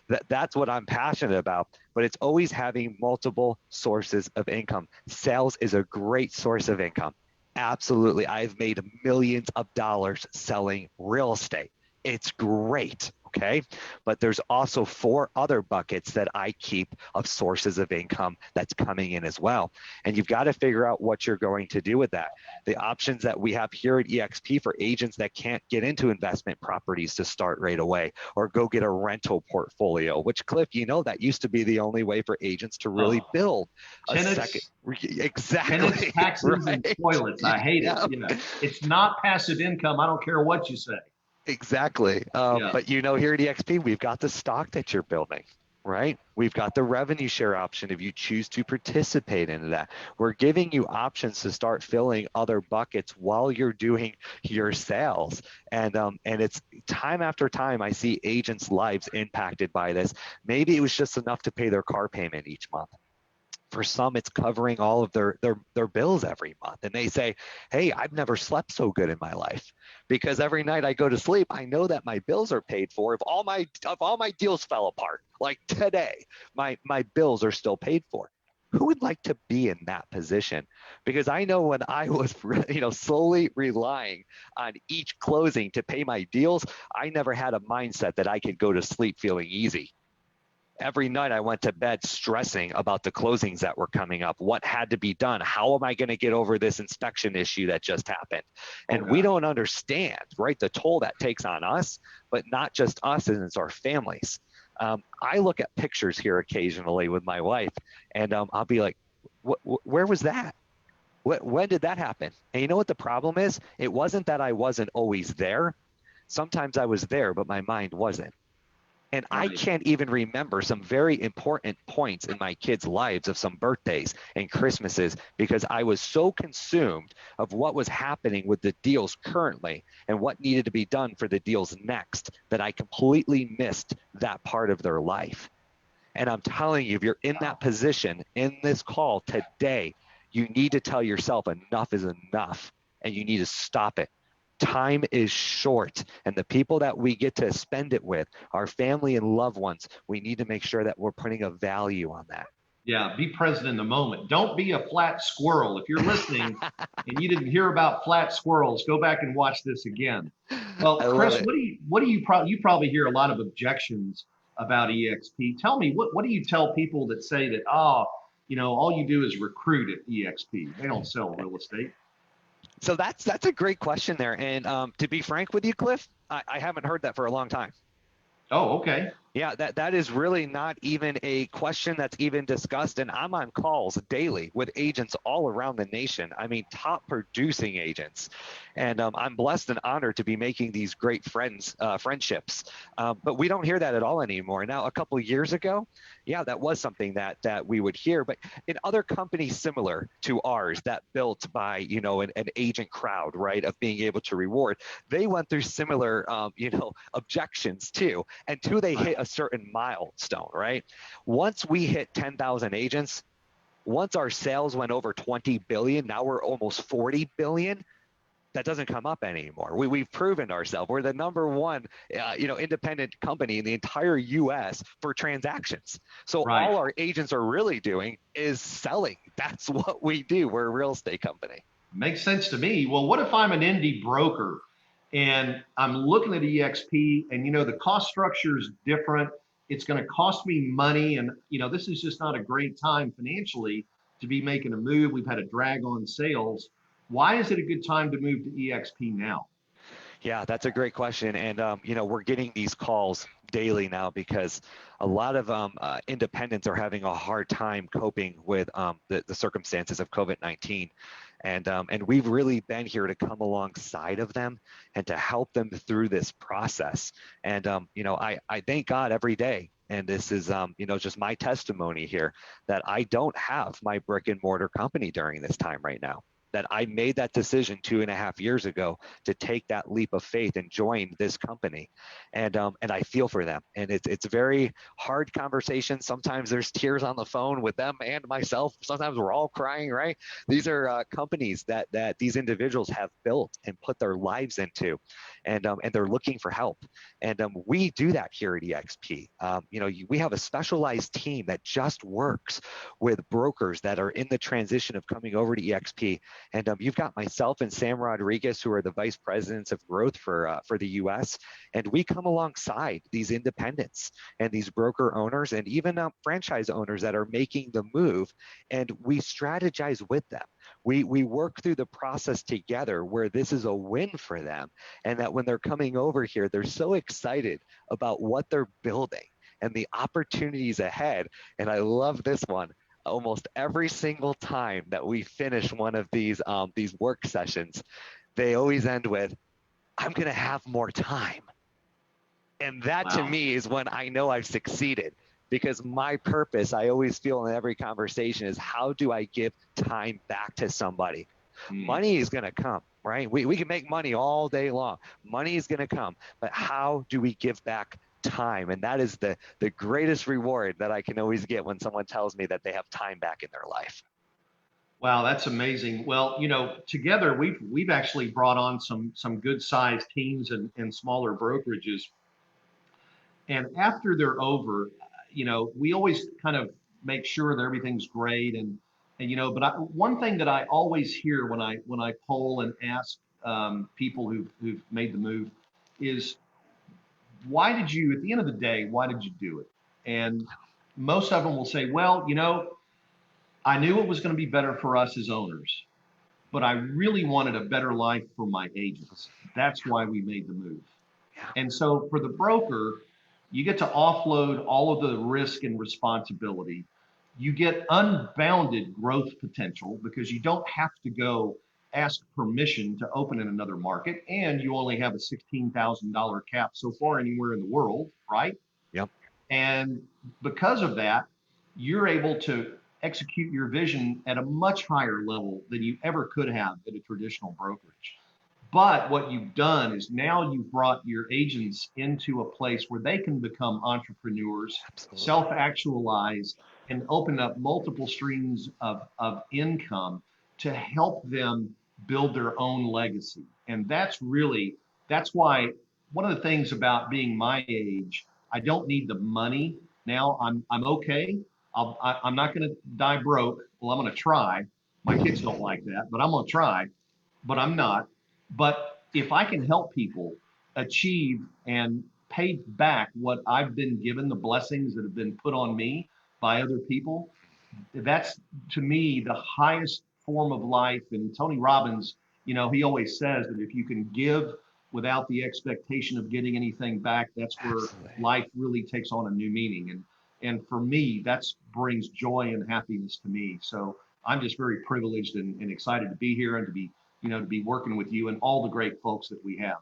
Yeah. That's what I'm passionate about. But it's always having multiple sources of income. Sales is a great source of income. Absolutely. I've made millions of dollars selling real estate. It's great. okay? But there's also 4 other buckets that I keep of sources of income that's coming in as well. And you've got to figure out what you're going to do with that. The options that we have here at eXp for agents that can't get into investment properties to start right away, or go get a rental portfolio, which, Cliff, you know, that used to be the only way for agents to really build a second. Exactly. Tenants, taxes, and toilets. I hate it. Yeah. It's not passive income. I don't care what you say. Exactly. But you know, here at eXp, we've got the stock that you're building, right? We've got the revenue share option if you choose to participate in that. We're giving you options to start filling other buckets while you're doing your sales. And it's time after time I see agents' lives impacted by this. Maybe it was just enough to pay their car payment each month. For some, it's covering all of their bills every month. And they say, hey, I've never slept so good in my life, because every night I go to sleep, I know that my bills are paid for. If all my deals fell apart, like today, my bills are still paid for. Who would like to be in that position? Because I know when I was, slowly relying on each closing to pay my deals, I never had a mindset that I could go to sleep feeling easy. Every night I went to bed stressing about the closings that were coming up, what had to be done, how am I going to get over this inspection issue that just happened? And we don't understand, right, the toll that takes on us, but not just us, and it's our families. I look at pictures here occasionally with my wife, and I'll be like, where was that? When did that happen? And you know what the problem is? It wasn't that I wasn't always there. Sometimes I was there, but my mind wasn't. And I can't even remember some very important points in my kids' lives of some birthdays and Christmases, because I was so consumed of what was happening with the deals currently and what needed to be done for the deals next, that I completely missed that part of their life. And I'm telling you, if you're in that position in this call today, you need to tell yourself enough is enough, and you need to stop it. Time is short, and the people that we get to spend it with, our family and loved ones, we need to make sure that we're putting a value on that. Yeah, be present in the moment. Don't be a flat squirrel. If you're listening and you didn't hear about flat squirrels, go back and watch this again. Well, Chris, what do you probably hear a lot of objections about eXp. Tell me, what do you tell people that say that, all you do is recruit at eXp? They don't sell real estate. So that's a great question there. And to be frank with you, Cliff, I haven't heard that for a long time. Oh, okay. Yeah, that is really not even a question that's even discussed. And I'm on calls daily with agents all around the nation. I mean, top producing agents. And I'm blessed and honored to be making these great friendships. But we don't hear that at all anymore. Now, a couple of years ago, yeah, that was something that we would hear. But in other companies similar to ours that built by, an agent crowd, right, of being able to reward, they went through similar, objections too, until they hit a certain milestone, right? Once we hit 10,000 agents, once our sales went over 20 billion, now we're almost 40 billion. That doesn't come up anymore. We've proven ourselves. We're the number one, independent company in the entire U.S. for transactions. So all our agents are really doing is selling. That's what we do. We're a real estate company. Makes sense to me. Well, what if I'm an indie broker and I'm looking at eXp and, the cost structure is different. It's going to cost me money. And, this is just not a great time financially to be making a move. We've had a drag on sales. Why is it a good time to move to eXp now? Yeah, that's a great question. And, we're getting these calls daily now because a lot of independents are having a hard time coping with the circumstances of COVID-19. And we've really been here to come alongside of them and to help them through this process. And, I thank God every day. And this is, just my testimony here that I don't have my brick and mortar company during this time right now. That I made that decision 2.5 years ago to take that leap of faith and join this company. And I feel for them. And it's a very hard conversation. Sometimes there's tears on the phone with them and myself. Sometimes we're all crying, right? These are companies that these individuals have built and put their lives into, and they're looking for help. And we do that here at eXp. We have a specialized team that just works with brokers that are in the transition of coming over to eXp. And you've got myself and Sam Rodriguez, who are the vice presidents of growth for the U.S. And we come alongside these independents and these broker owners and even franchise owners that are making the move, and we strategize with them. We work through the process together where this is a win for them, and that when they're coming over here, they're so excited about what they're building and the opportunities ahead. And I love this one. Almost every single time that we finish one of these work sessions, they always end with, "I'm going to have more time." And that to me is when I know I've succeeded, because my purpose, I always feel in every conversation, is how do I give time back to somebody? Money is going to come, right? We can make money all day long. Money is going to come, but how do we give back time? And that is the greatest reward that I can always get when someone tells me that they have time back in their life. Wow, that's amazing. Well, together we've actually brought on some good sized teams and smaller brokerages. And after they're over, we always kind of make sure that everything's great. But one thing that I always hear when I poll and ask people who've made the move is, why did you, at the end of the day, why did you do it? And most of them will say, well, I knew it was going to be better for us as owners, but I really wanted a better life for my agents. That's why we made the move. And so for the broker, you get to offload all of the risk and responsibility. You get unbounded growth potential because you don't have to go ask permission to open in another market, and you only have a $16,000 cap so far anywhere in the world, right? Yep. And because of that, you're able to execute your vision at a much higher level than you ever could have at a traditional brokerage. But what you've done is now you've brought your agents into a place where they can become entrepreneurs, self-actualize, and open up multiple streams of income to help them build their own legacy. And that's why one of the things about being my age, I don't need the money. Now I'm okay. I'm not going to die broke. Well, I'm going to try. My kids don't like that, but I'm going to try, but I'm not. But if I can help people achieve and pay back what I've been given, the blessings that have been put on me by other people, that's to me the highest form of life. And Tony Robbins, he always says that if you can give without the expectation of getting anything back, that's where life really takes on a new meaning. And for me, that brings joy and happiness to me. So I'm just very privileged and excited to be here and to be working with you and all the great folks that we have.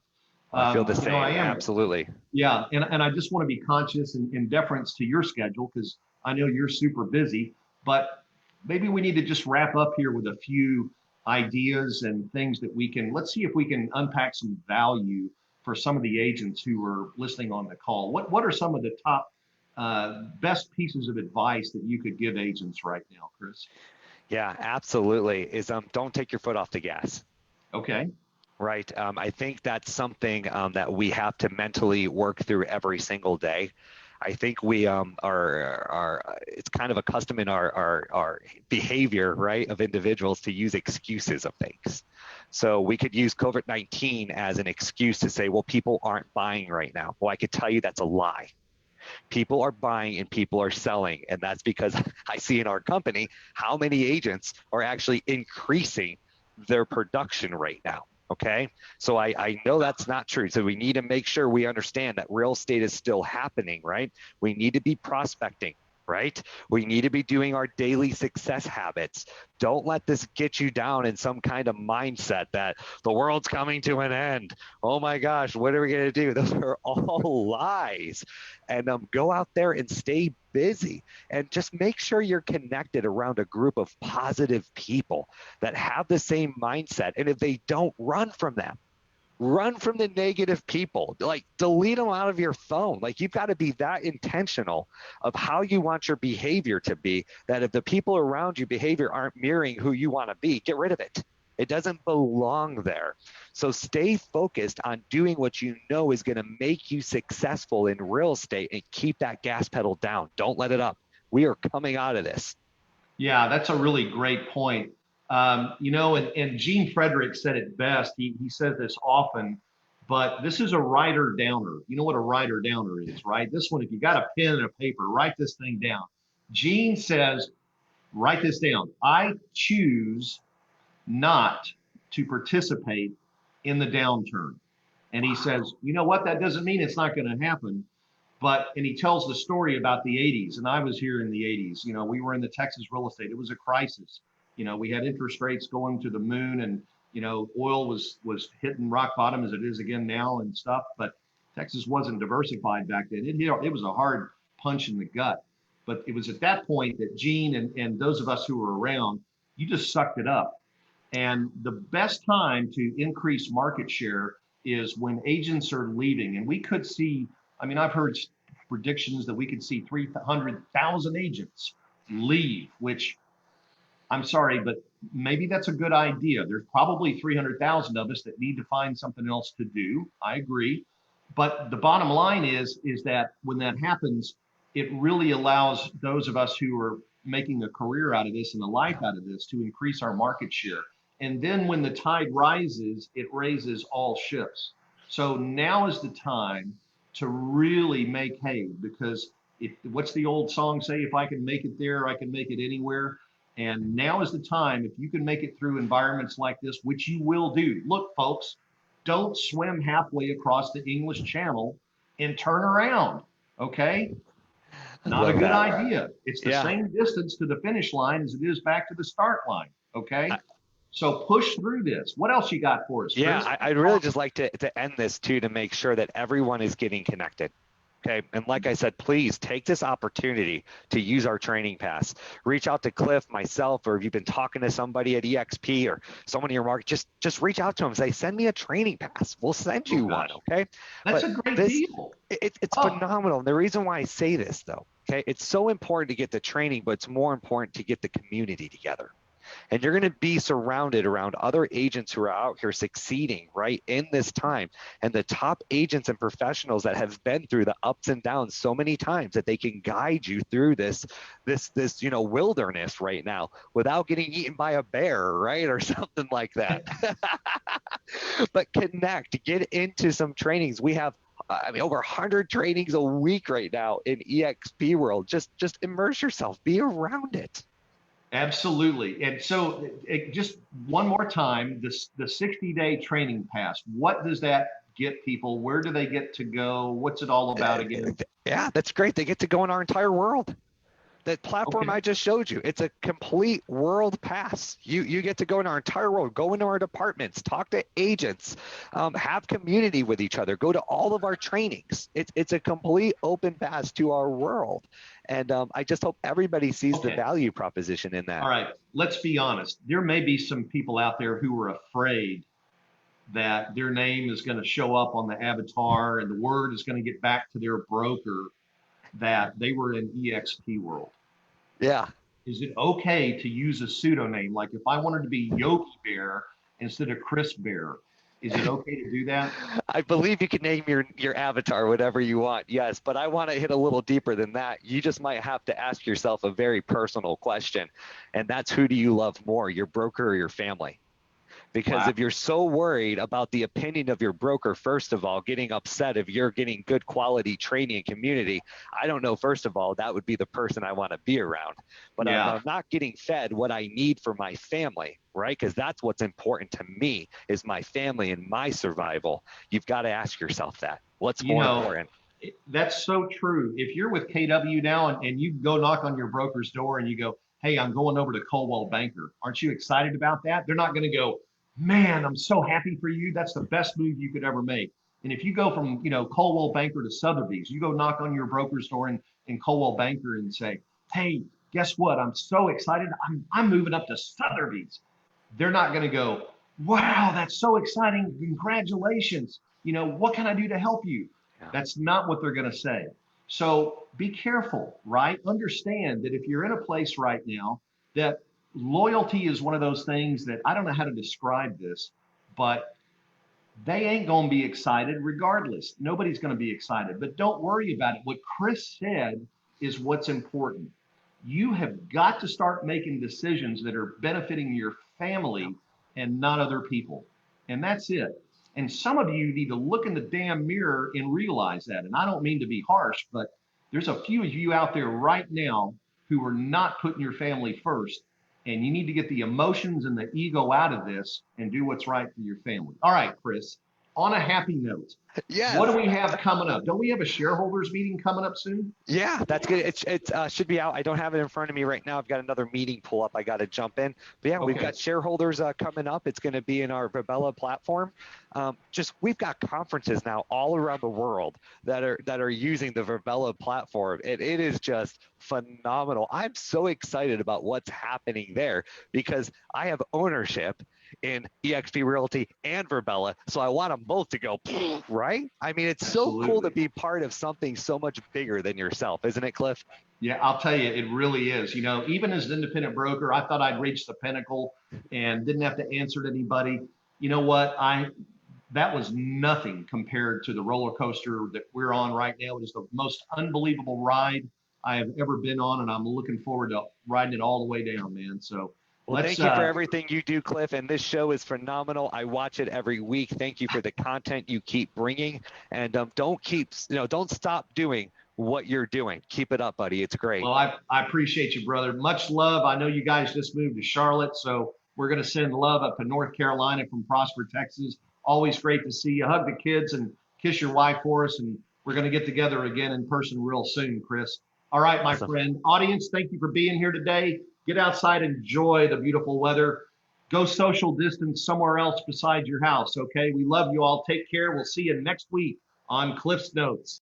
I feel the same. Absolutely. Yeah. And I just want to be conscious and in deference to your schedule, because I know you're super busy, but maybe we need to just wrap up here with a few ideas and things that let's see if we can unpack some value for some of the agents who are listening on the call. What are some of the top best pieces of advice that you could give agents right now, Chris? Yeah, absolutely. Is don't take your foot off the gas. Okay. Right. I think that's something that we have to mentally work through every single day. I think we it's kind of a custom in our behavior, right, of individuals to use excuses of things. So we could use COVID-19 as an excuse to say, well, people aren't buying right now. Well, I could tell you that's a lie. People are buying and people are selling. And that's because I see in our company how many agents are actually increasing their production right now. Okay. So I know that's not true. So we need to make sure we understand that real estate is still happening, right? We need to be prospecting, right? We need to be doing our daily success habits. Don't let this get you down in some kind of mindset that the world's coming to an end. Oh my gosh, what are we going to do? Those are all lies. And go out there and stay busy and just make sure you're connected around a group of positive people that have the same mindset. And if they don't, run from them. Run from the negative people. Like, delete them out of your phone. Like, you've got to be that intentional of how you want your behavior to be, that if the people around you behavior aren't mirroring who you want to be, get rid of it. It doesn't belong there. So stay focused on doing what you know is going to make you successful in real estate, and keep that gas pedal down. Don't let it up. We are coming out of this. Yeah, that's a really great point. And Gene Frederick said it best. He says this often, but this is a writer downer. You know what a writer downer is, right? This one, if you got a pen and a paper, write this thing down. Gene says, write this down. I choose not to participate in the downturn. And he says, you know what? That doesn't mean it's not going to happen. And he tells the story about the 80s. And I was here in the 80s. We were in the Texas real estate. It was a crisis. We had interest rates going to the moon, and oil was hitting rock bottom as it is again now and stuff. But Texas wasn't diversified back then. It was a hard punch in the gut. But it was at that point that Gene and those of us who were around, you just sucked it up. And the best time to increase market share is when agents are leaving. And we could see, I've heard predictions that we could see 300,000 agents leave, which I'm sorry, but maybe that's a good idea. There's probably 300,000 of us that need to find something else to do. I agree. But the bottom line is that when that happens, it really allows those of us who are making a career out of this and a life out of this to increase our market share. And then when the tide rises, it raises all ships. So now is the time to really make hay, because what's the old song say? If I can make it there, I can make it anywhere. And now is the time, if you can make it through environments like this, which you will do. Look, folks, don't swim halfway across the English Channel and turn around, okay? Not a good idea. It's the same distance to the finish line as it is back to the start line, okay? So push through this. What else you got for us, Chris? Yeah, I'd really just like to end this too, to make sure that everyone is getting connected. Okay. And like I said, please take this opportunity to use our training pass. Reach out to Cliff, myself, or if you've been talking to somebody at eXp or someone in your market, just reach out to them. Say, send me a training pass. We'll send you one. Okay. That's a great deal. It's phenomenal. And the reason why I say this though, okay, it's so important to get the training, but it's more important to get the community together. And you're going to be surrounded around other agents who are out here succeeding right in this time, and the top agents and professionals that have been through the ups and downs so many times that they can guide you through this wilderness right now without getting eaten by a bear, right, or something like that. But connect, get into some trainings. We have over 100 trainings a week right now in eXp world. Just immerse yourself, be around it. Absolutely. And so just one more time, the 60-day training pass, what does that get people? Where do they get to go? What's it all about again? Yeah, that's great. They get to go in our entire world. That platform I just showed you, it's a complete world pass. You get to go in our entire world, go into our departments, talk to agents, have community with each other, go to all of our trainings. It's a complete open pass to our world. And I just hope everybody sees the value proposition in that. All right, let's be honest. There may be some people out there who are afraid that their name is going to show up on the avatar and the word is going to get back to their broker that they were in eXp world. Yeah. Is it okay to use a pseudonym? Like if I wanted to be Yogi Bear instead of Chris Bear, is it okay to do that? I believe you can name your avatar whatever you want, yes, but I want to hit a little deeper than that. You just might have to ask yourself a very personal question, and that's, who do you love more, your broker or your family? Because if you're so worried about the opinion of your broker, first of all, getting upset if you're getting good quality training and community, I don't know, first of all, that would be the person I want to be around. But I'm not getting fed what I need for my family, right? Because that's what's important to me, is my family and my survival. You've got to ask yourself that. What's more important? That's so true. If you're with KW now and you go knock on your broker's door and you go, hey, I'm going over to Coldwell Banker, aren't you excited about that? They're not going to go, man, I'm so happy for you. That's the best move you could ever make. And if you go from, Coldwell Banker to Sotheby's, you go knock on your broker's door in Coldwell Banker and say, hey, guess what? I'm so excited. I'm moving up to Sotheby's. They're not going to go, wow, that's so exciting. Congratulations. What can I do to help you? Yeah. That's not what they're going to say. So be careful, right? Understand that if you're in a place right now that loyalty is one of those things that I don't know how to describe this, but they ain't going to be excited regardless. Nobody's going to be excited, but don't worry about it. What Chris said is what's important. You have got to start making decisions that are benefiting your family and not other people. And that's it. And some of you need to look in the damn mirror and realize that. And I don't mean to be harsh, but there's a few of you out there right now who are not putting your family first. And you need to get the emotions and the ego out of this and do what's right for your family. All right, Chris, on a happy note, Yes. what do we have coming up? Don't we have a shareholders meeting coming up soon? Yeah, that's good. It should be out. I don't have it in front of me right now. I've got another meeting pull up. I got to jump in. But yeah, we've Okay. got shareholders coming up. It's going to be in our Virbela platform. We've got conferences now all around the world that are using the Virbela platform. It is just phenomenal. I'm so excited about what's happening there because I have ownership in eXp Realty and Virbela, so I want them both to go right. I mean, it's so cool Absolutely. to be part of something so much bigger than yourself, isn't it, Cliff? Yeah, I'll tell you, it really is. You know, even as an independent broker, I thought I'd reached the pinnacle and didn't have to answer to anybody. You know what? That was nothing compared to the roller coaster that we're on right now. It is the most unbelievable ride I have ever been on, and I'm looking forward to riding it all the way down, man. So Well, thank you for everything you do, Cliff. And this show is phenomenal. I watch it every week. Thank you for the content you keep bringing, and don't stop doing what you're doing. Keep it up, buddy. It's great. Well, I appreciate you, brother. Much love. I know you guys just moved to Charlotte, so we're going to send love up to North Carolina from Prosper, Texas. Always great to see you. Hug the kids and kiss your wife for us, and we're going to get together again in person real soon, Chris. All right, my friend. Audience, thank you for being here today. Get outside, enjoy the beautiful weather. Go social distance somewhere else besides your house, okay? We love you all. Take care. We'll see you next week on Cliff's Notes.